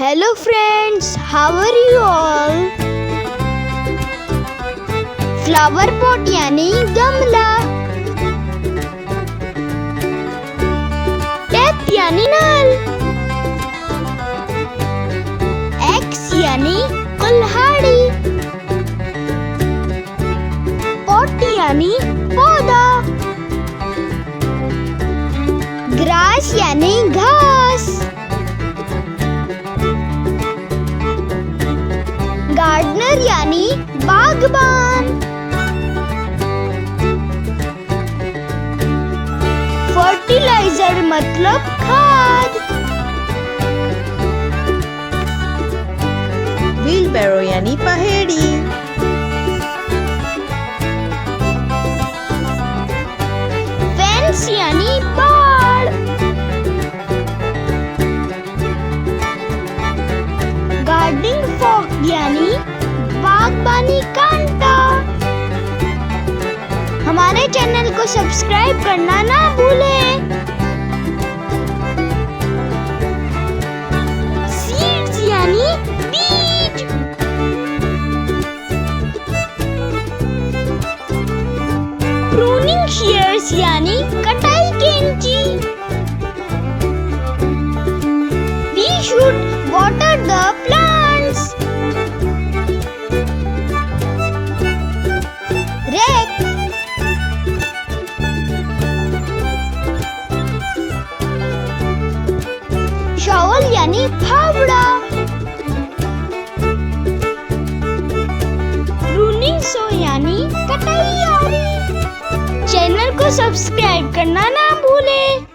Hello friends, how are you all? Flower pot यानी गमला, tap यानी नल, एक्स यानी कुल्हाड़ी, पॉट यानी पौधा, ग्रास यानी घास, गार्डनर यानी बागबान, फर्टिलाइजर मतलब खाद, व्हीलबैरो यानी पहेड़ी, फेंस यानी बाड़, गार्डनिंग फॉर्क यानी बागबानी कांटा। हमारे चैनल को सब्सक्राइब करना ना भूलें। सीड्स यानी बीज, प्रूनिंग shears यानी कटाई कैंची। We should water the plants. Rake, shovel यानी फावड़ा, प्रूनिंग सो यानी कटाई आरी। चैनल को सब्सक्राइब करना ना भूलें।